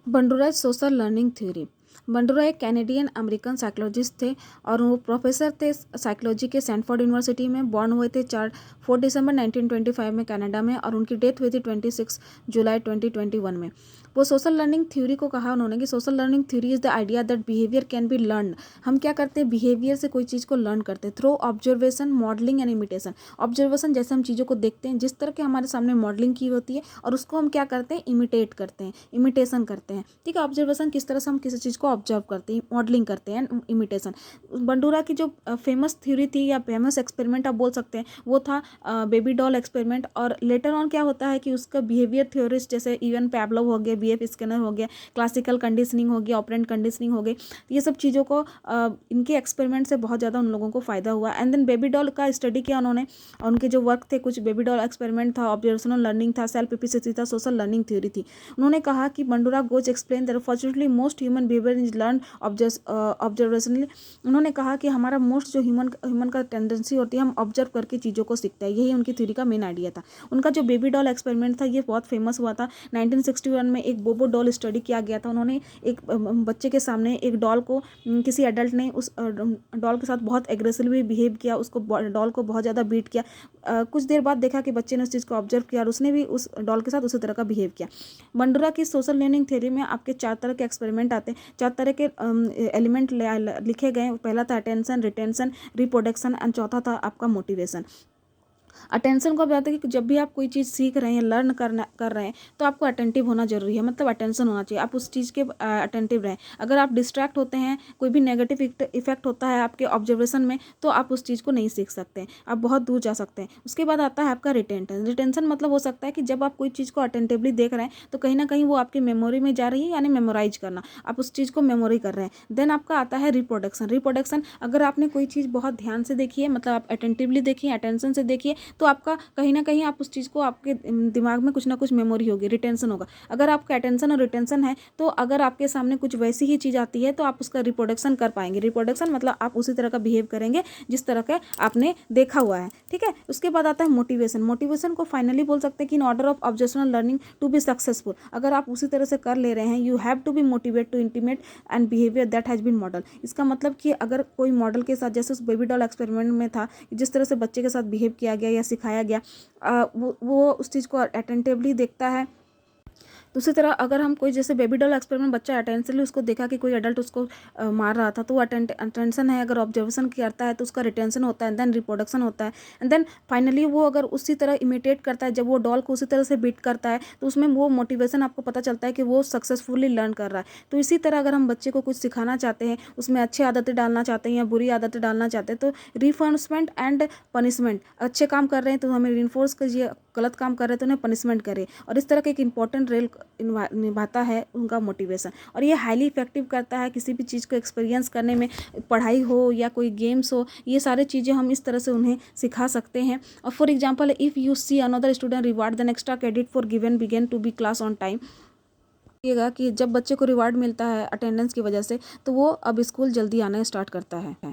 Bandura social learning theory. Bandura एक Canadian American psychologist थे और वो प्रोफेसर थे साइकोलॉजी के सैनफोर्ड यूनिवर्सिटी में। बॉर्न हुए थे 4 दिसंबर 1925 में कनाडा में और उनकी डेथ हुई थी 26 जुलाई 2021 में। वो सोशल लर्निंग थ्योरी को कहा उन्होंने कि social learning theory is the idea that behaviour can be learn. हम क्या करते हैं, बिहेवियर से कोई चीज़ को लर्न करते हैं through observation, modelling and imitation. Observation जैसे हम चीज़ों को देखते हैं, जिस तरह के हमारे सामने मॉडलिंग की होती है और उसको हम क्या करते हैं, इमिटेट करते हैं, इमिटेशन करते हैं। ठीक है, ऑब्जर्वेशन किस तरह से हम किसी चीज़ को ऑब्जर्व करते हैं, मॉडलिंग करते हैं, इमिटेशन। बंडूरा की जो फेमस थ्योरी थी या फेमस एक्सपेरिमेंट आप बोल सकते हैं, वो था बेबी डॉल एक्सपेरिमेंट। और लेटर ऑन क्या होता है कि उसका बिहेवियर थ्योरिस्ट जैसे इवन पैब्लोव हो गया, बीएफ स्किनर हो गया, क्लासिकल कंडीशनिंग हो गया, ऑपरेंट कंडीशनिंग हो गई, ये सब चीज़ों को इनके एक्सपेरिमेंट से बहुत ज़्यादा उन लोगों को फ़ायदा हुआ। एंड देन बेबी डॉल का स्टडी किया उन्होंने और उनके जो वर्क थे, कुछ बेबी डॉल एक्सपेरिमेंट था, ऑब्जर्वेशनल लर्निंग था, सेल्फ एफिशिएंसी था, सोशल लर्निंग थ्योरी थी। उन्होंने कहा कि Bandura goes explain that fortunately most human behaviour is learn observationally. उन्होंने कहा कि हमारा मोस्ट जो ह्यूमन का टेंडेंसी होती है, हम ऑब्जर्व करके चीज़ों को सीखते हैं। यही उनकी थ्योरी का मेन आइडिया था। उनका जो बेबी डॉल एक्सपेरिमेंट था ये बहुत फेमस हुआ था। 1961 में एक बोबो डॉल स्टडी किया गया था। उन्होंने एक बच्चे के सामने एक डॉल को किसी एडल्ट ने उस डॉल के साथ बहुत एग्रेसिवली बिहेव किया, उसको डॉल को बहुत ज़्यादा बीट किया। कुछ देर बाद देखा कि बच्चे ने उस चीज़ को ऑब्जर्व किया और उसने भी उस डॉल के साथ उसी तरह का बिहेव किया। बंडूरा की सोशल लर्निंग थ्योरी में आपके 4 तरह के एक्सपेरिमेंट आते हैं, 4 तरह के एलिमेंट लिखे गए। पहला था अटेंशन, रिटेंशन, रिप्रोडक्शन एंड चौथा था आपका मोटिवेशन। अटेंशन को बताते हैं कि जब भी आप कोई चीज़ सीख रहे हैं, लर्न कर रहे हैं, तो आपको अटेंटिव होना जरूरी है, मतलब अटेंशन होना चाहिए, आप उस चीज़ के अटेंटिव रहें। अगर आप डिस्ट्रैक्ट होते हैं, कोई भी नेगेटिव इफेक्ट होता है आपके ऑब्जर्वेशन में, तो आप उस चीज़ को नहीं सीख सकते हैं, आप बहुत दूर जा सकते हैं। उसके बाद आता है आपका रिटेंशन। रिटेंशन मतलब हो सकता है कि जब आप कोई चीज़ को अटेंटिवली देख रहे हैं तो कहीं ना कहीं वो आपकी मेमोरी में जा रही है, यानी मेमोराइज करना, आप उस चीज़ को मेमोरी कर रहे हैं। देन आपका आता है रिप्रोडक्शन। रिप्रोडक्शन, अगर आपने कोई चीज़ बहुत ध्यान से देखी है, मतलब आप अटेंटिवली देखिए, अटेंशन से देखिए, तो आपका कहीं ना कहीं आप उस चीज़ को, आपके दिमाग में कुछ ना कुछ मेमोरी होगी, रिटेंशन होगा। अगर आपका अटेंशन और रिटेंशन है, तो अगर आपके सामने कुछ वैसी ही चीज़ आती है तो आप उसका रिप्रोडक्शन कर पाएंगे। रिप्रोडक्शन मतलब आप उसी तरह का बिहेव करेंगे जिस तरह का आपने देखा हुआ है। ठीक है, उसके बाद आता है मोटिवेशन। मोटिवेशन को फाइनली बोल सकते हैं कि in order of observational learning to be successful, अगर आप उसी तरह से कर ले रहे हैं, you have to be motivate to intimate and behaviour that has been model. इसका मतलब कि अगर कोई मॉडल के साथ, जैसे उस बेबी डॉल एक्सपेरिमेंट में था, जिस तरह से बच्चे के साथ बिहेव किया गया या सिखाया गया, वो उस चीज़ को अटेंटिवली देखता है। दूसरी तरह अगर हम कोई, जैसे बेबी डॉल एक्सपेरिमेंट, बच्चा अटेंशनली उसको देखा कि कोई एडल्ट उसको मार रहा था, तो वो अटेंशन है। अगर ऑब्जर्वेशन करता है तो उसका रिटेंशन होता है, देन रिप्रोडक्शन होता है, एंड देन फाइनली वो अगर उसी तरह इमिटेट करता है, जब वो डॉल को उसी तरह से बीट करता है, तो उसमें वो मोटिवेशन आपको पता चलता है कि वो सक्सेसफुली लर्न कर रहा है। तो इसी तरह अगर हम बच्चे को कुछ सिखाना चाहते हैं, उसमें अच्छी आदतें डालना चाहते हैं या बुरी आदतें डालना चाहते हैं, तो रिफोर्समेंट एंड पनिशमेंट, अच्छे काम कर रहे हैं तो हमें रिइंफोर्स कीजिए, गलत काम कर रहे हैं तो उन्हें पनिशमेंट करें। और इस तरह का एक इंपॉर्टेंट रोल निभाता है उनका मोटिवेशन, और ये हाईली इफेक्टिव करता है किसी भी चीज़ को एक्सपीरियंस करने में। पढ़ाई हो या कोई गेम्स हो, ये सारे चीज़ें हम इस तरह से उन्हें सिखा सकते हैं। और for example, if you see another student reward then extra credit for given begin to be class on time. कि जब बच्चे को रिवार्ड मिलता है अटेंडेंस की वजह से, तो वो अब स्कूल जल्दी आना स्टार्ट करता है।